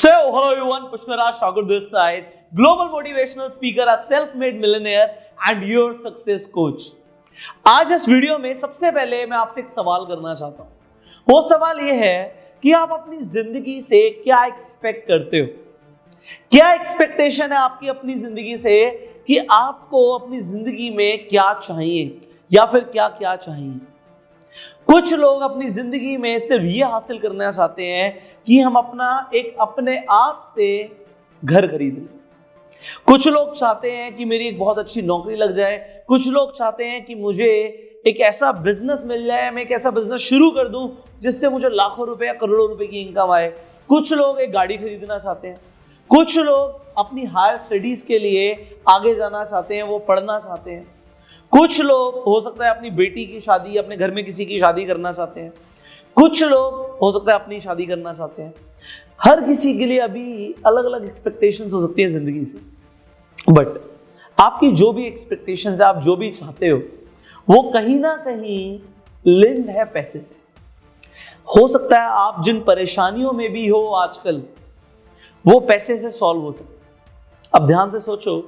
So, hello everyone, Pushkar Raj Thakur this side, global motivational speaker, a self-made millionaire and your success coach. आज इस video में सबसे पहले मैं आपसे एक सवाल करना चाहता हूं। वो सवाल ये है कि आप अपनी जिंदगी से क्या एक्सपेक्ट करते हो? क्या एक्सपेक्टेशन है आपकी अपनी जिंदगी से कि आपको अपनी जिंदगी में क्या चाहिए या फिर क्या क्या चाहिए? कुछ लोग अपनी जिंदगी में सिर्फ ये हासिल करना चाहते हैं कि हम अपने आप से घर खरीदें। कुछ लोग चाहते हैं कि मेरी एक बहुत अच्छी नौकरी लग जाए। कुछ लोग चाहते हैं कि मुझे एक ऐसा बिजनेस मिल जाए, मैं एक ऐसा बिजनेस शुरू कर दूं जिससे मुझे लाखों रुपए या करोड़ों रुपए की इनकम आए। कुछ लोग एक गाड़ी खरीदना चाहते हैं। कुछ लोग अपनी हायर स्टडीज के लिए आगे जाना चाहते हैं, वो पढ़ना चाहते हैं। कुछ लोग हो सकता है अपनी बेटी की शादी, अपने घर में किसी की शादी करना चाहते हैं। कुछ लोग हो सकता है अपनी शादी करना चाहते हैं। हर किसी के लिए अभी अलग अलग एक्सपेक्टेशंस हो सकती है जिंदगी से। बट आपकी जो भी एक्सपेक्टेशंस है, आप जो भी चाहते हो, वो कहीं ना कहीं लिंक्ड है पैसे से। हो सकता है आप जिन परेशानियों में भी हो आजकल, वो पैसे से सॉल्व हो सकते। अब ध्यान से सोचो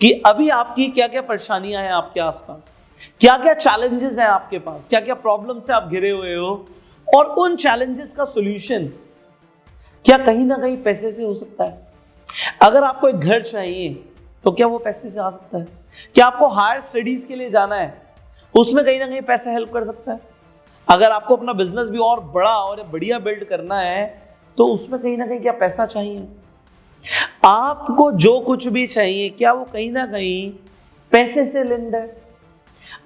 कि अभी आपकी क्या क्या परेशानियां हैं आपके आसपास, क्या क्या चैलेंजेस हैं आपके पास, क्या क्या प्रॉब्लम से आप घिरे हुए हो, और उन चैलेंजेस का सॉल्यूशन क्या कहीं ना कहीं पैसे से हो सकता है? अगर आपको एक घर चाहिए तो क्या वो पैसे से आ सकता है? क्या आपको हायर स्टडीज के लिए जाना है, उसमें कहीं ना कहीं पैसा हेल्प कर सकता है? अगर आपको अपना बिजनेस भी और बड़ा और बढ़िया बिल्ड करना है तो उसमें कहीं ना कहीं क्या पैसा चाहिए? आपको जो कुछ भी चाहिए, क्या वो कहीं ना कहीं पैसे से लिंक्ड है?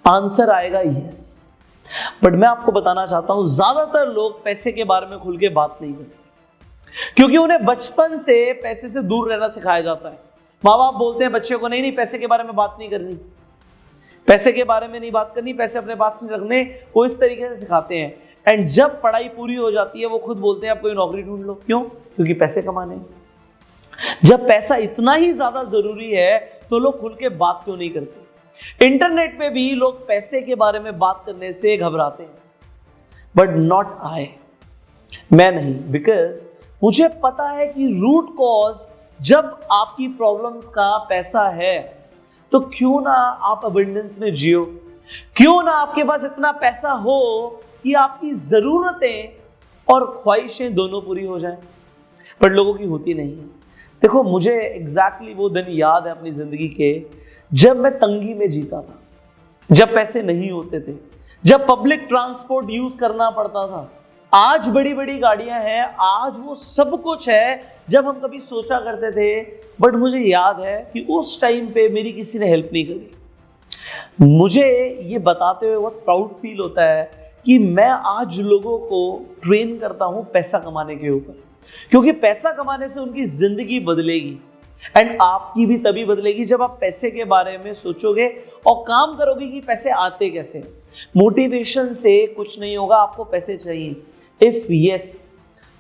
आंसर आएगा यस। बट मैं आपको बताना चाहता हूं, ज्यादातर लोग पैसे के बारे में खुल के बात नहीं करते, क्योंकि उन्हें बचपन से पैसे से दूर रहना सिखाया जाता है। माँ बाप बोलते हैं बच्चे को, नहीं पैसे के बारे में बात नहीं करनी, पैसे के बारे में नहीं बात करनी, पैसे अपने पास नहीं रखने, वो इस तरीके से सिखाते हैं। एंड जब पढ़ाई पूरी हो जाती है, वो खुद बोलते हैं आप कोई नौकरी ढूंढ लो। क्यों? क्योंकि पैसे कमाने हैं। जब पैसा इतना ही ज्यादा जरूरी है तो लोग खुल के बात क्यों नहीं करते? इंटरनेट पे भी लोग पैसे के बारे में बात करने से घबराते हैं, बट नॉट आई, मैं नहीं। बिकॉज मुझे पता है कि रूट कॉज जब आपकी प्रॉब्लम्स का पैसा है, तो क्यों ना आप अबंडेंस में जियो, क्यों ना आपके पास इतना पैसा हो कि आपकी जरूरतें और ख्वाहिशें दोनों पूरी हो जाएं। बट लोगों की होती नहीं है। देखो, मुझे एग्जैक्टली वो दिन याद है अपनी जिंदगी के, जब मैं तंगी में जीता था, जब पैसे नहीं होते थे, जब पब्लिक ट्रांसपोर्ट यूज करना पड़ता था। आज बड़ी बड़ी गाड़ियां हैं, आज वो सब कुछ है जब हम कभी सोचा करते थे। बट मुझे याद है कि उस टाइम पे मेरी किसी ने हेल्प नहीं करी। मुझे ये बताते हुए बहुत प्राउड फील होता है कि मैं आज लोगों को ट्रेन करता हूं पैसा कमाने के ऊपर, क्योंकि पैसा कमाने से उनकी जिंदगी बदलेगी। एंड आपकी भी तभी बदलेगी जब आप पैसे के बारे में सोचोगे और काम करोगे कि पैसे आते कैसे। मोटिवेशन से कुछ नहीं होगा, आपको पैसे चाहिए। इफ यस,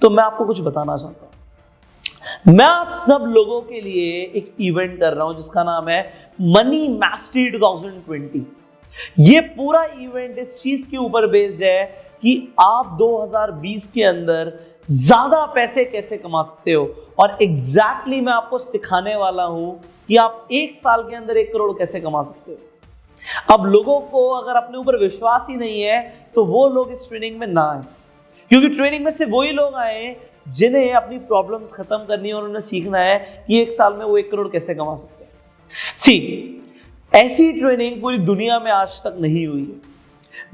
तो मैं आपको कुछ बताना चाहता हूं। मैं आप सब लोगों के लिए एक इवेंट कर रहा हूं जिसका नाम है मनी मैस्टरी 2020। ये पूरा इवेंट इस चीज के ऊपर बेस्ड है कि आप 2020 के अंदर ज्यादा पैसे कैसे कमा सकते हो। और एग्जैक्टली मैं आपको सिखाने वाला हूं कि आप एक साल के अंदर 1 करोड़ कैसे कमा सकते हो। अब लोगों को अगर अपने ऊपर विश्वास ही नहीं है तो वो लोग इस ट्रेनिंग में ना आए, क्योंकि ट्रेनिंग में से वही लोग आए जिन्हें अपनी प्रॉब्लम्स खत्म करनी है और उन्हें सीखना है कि 1 साल में वो 1 करोड़ कैसे कमा सकते हैं। सी, ऐसी ट्रेनिंग पूरी दुनिया में आज तक नहीं हुई है।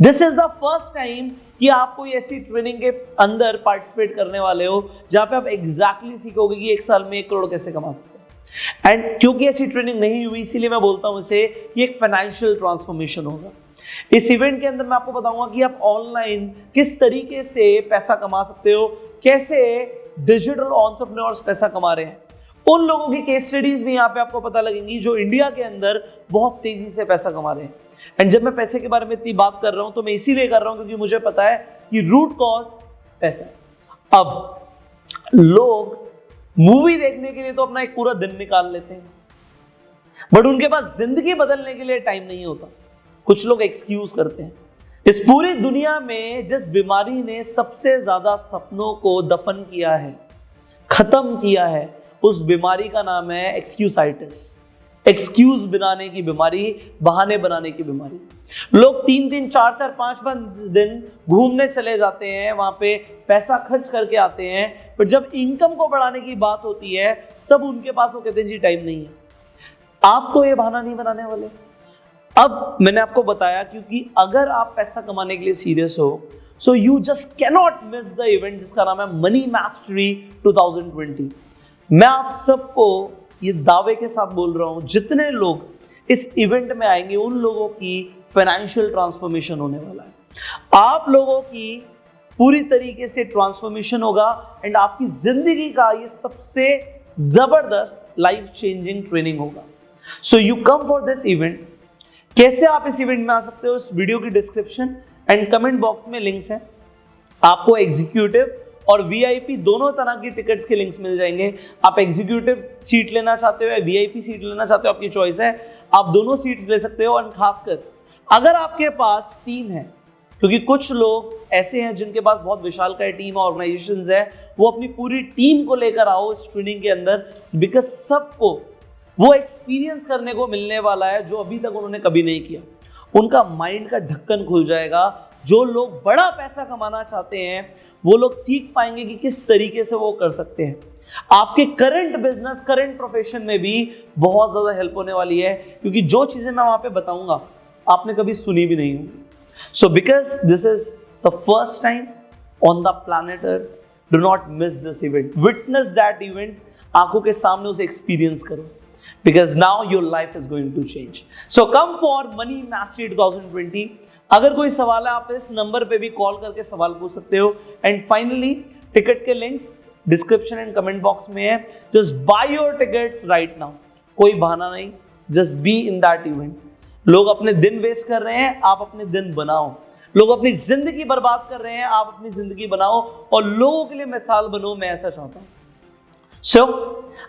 This is the first time कि आप कोई ऐसी ट्रेनिंग के अंदर पार्टिसिपेट करने वाले हो जहां पे आप एग्जैक्टली सीखोगे कि 1 साल में 1 करोड़ कैसे कमा सकते हैं। एंड क्योंकि ऐसी ट्रेनिंग नहीं हुई, इसीलिए मैं बोलता हूं इसे कि एक फाइनेंशियल ट्रांसफॉर्मेशन होगा। इस इवेंट के अंदर मैं आपको बताऊंगा कि आप ऑनलाइन किस तरीके से पैसा कमा सकते हो, कैसे डिजिटल एंटरप्रेन्योर्स पैसा कमा रहे हैं। उन लोगों की केस स्टडीज भी यहाँ पे आपको पता लगेंगी जो इंडिया के अंदर बहुत तेजी से पैसा कमा रहे हैं। एंड जब मैं पैसे के बारे में इतनी बात कर रहा हूं तो मैं इसीलिए कर रहा हूं क्योंकि मुझे पता है कि रूट कॉज पैसा है। अब लोग मूवी देखने के लिए तो अपना एक पूरा दिन निकाल लेते हैं, बट उनके पास जिंदगी बदलने के लिए टाइम नहीं होता। कुछ लोग एक्सक्यूज करते हैं। इस पूरी दुनिया में जिस बीमारी ने सबसे ज्यादा सपनों को दफन किया है, खत्म किया है, उस बीमारी का नाम है एक्सक्यूसाइटिस। एक्सक्यूज बनाने की बीमारी, बहाने बनाने की बीमारी। लोग 3-3, 4-4, 5-5 दिन घूमने चले जाते हैं, वहां पे पैसा खर्च करके आते हैं, पर जब इनकम को बढ़ाने की बात होती है तब उनके पास वो कहते हैं जी टाइम नहीं है। आप तो ये बहाना नहीं बनाने वाले। अब मैंने आपको बताया क्योंकि अगर आप पैसा कमाने के लिए सीरियस हो, so you just cannot miss the event जिसका नाम है मनी मैस्टरी 2020। मैं आप सबको ये दावे के साथ बोल रहा हूं, जितने लोग इस इवेंट में आएंगे उन लोगों की फाइनेंशियल ट्रांसफॉर्मेशन होने वाला है। आप लोगों की पूरी तरीके से ट्रांसफॉर्मेशन होगा एंड आपकी जिंदगी का ये सबसे जबरदस्त लाइफ चेंजिंग ट्रेनिंग होगा। So you come for this event. कैसे आप इस इवेंट में आ सकते हो? इस वीडियो की डिस्क्रिप्शन एंड कमेंट बॉक्स में लिंक्स हैं। आपको एग्जीक्यूटिव और वीआईपी दोनों तरह की टिकट्स के लिंक्स मिल जाएंगे। आप एग्जीक्यूटिव सीट लेना चाहते हो या वीआईपी सीट लेना चाहते हो, आपकी चॉइस है, आप दोनों सीट्स ले सकते हो। और खासकर अगर आपके पास टीम है, क्योंकि कुछ लोग ऐसे हैं जिनके पास बहुत विशालकाय टीम ऑर्गेनाइजेशंस है, वो अपनी पूरी टीम को लेकर आओ इस ट्रेनिंग के अंदर, बिकॉज सबको वो एक्सपीरियंस करने को मिलने वाला है जो अभी तक उन्होंने कभी नहीं किया। उनका माइंड का ढक्कन खुल जाएगा। जो लोग बड़ा पैसा कमाना चाहते हैं वो लोग सीख पाएंगे कि किस तरीके से वो कर सकते हैं। आपके करंट बिजनेस, करंट प्रोफेशन में भी बहुत ज्यादा हेल्प होने वाली है, क्योंकि जो चीजें मैं वहां पे बताऊंगा आपने कभी सुनी भी नहीं होगी। So because this is the first time on the planet earth, do not miss this event, witness that event, आंखों के सामने उसे एक्सपीरियंस करो, because now your life is going to change. So come for Money Mastery 2020. अगर कोई सवाल है आप इस नंबर पे भी कॉल करके सवाल पूछ सकते हो। एंड फाइनली टिकट के links description and comment box में है। Just by your tickets right now. कोई बहाना नहीं, just be in that event. लोग अपने दिन वेस्ट कर रहे हैं, आप अपने दिन बनाओ। लोग अपनी जिंदगी बर्बाद कर रहे हैं, आप अपनी जिंदगी बनाओ और लोगों के लिए मिसाल बनो। मैं ऐसा चाहता हूं। So,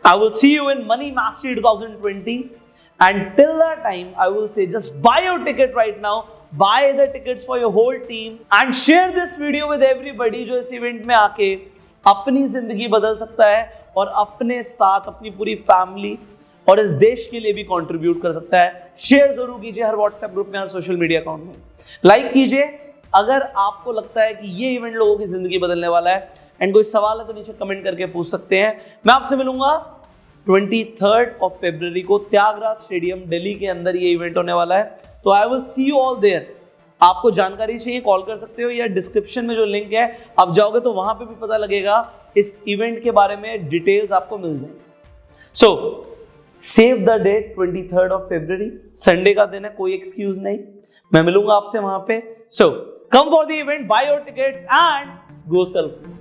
I will see you in Money Mastery 2020, and till that time, I will say just buy your ticket right now, buy the tickets for your whole team, and share this video with everybody जो इस event में आके अपनी जिंदगी बदल सकता है और अपने साथ अपनी पूरी फैमिली और इस देश के लिए भी कंट्रीब्यूट कर सकता है। शेयर जरूर कीजिए हर व्हाट्सएप ग्रुप में, हर सोशल मीडिया अकाउंट में, लाइक कीजिए अगर आपको लगता है कि ये इवेंट लोगों की जिंदगी बदलने वाला है। एंड कोई सवाल है तो नीचे कमेंट करके पूछ सकते हैं। मैं आपसे मिलूंगा 23 फरवरी को त्यागराज स्टेडियम दिल्ली के अंदर ये इवेंट होने वाला है। तो I will see you all there. आपको जानकारी चाहिए कॉल कर सकते हो या डिस्क्रिप्शन में जो लिंक है आप जाओगे तो वहां पे भी पता लगेगा, इस इवेंट के बारे में डिटेल्स आपको मिल जाएंगे। सो सेव द डेट 23 फरवरी, संडे का दिन है, कोई एक्सक्यूज नहीं। मैं मिलूंगा आपसे वहां पे। So come for the event, buy your tickets and go self.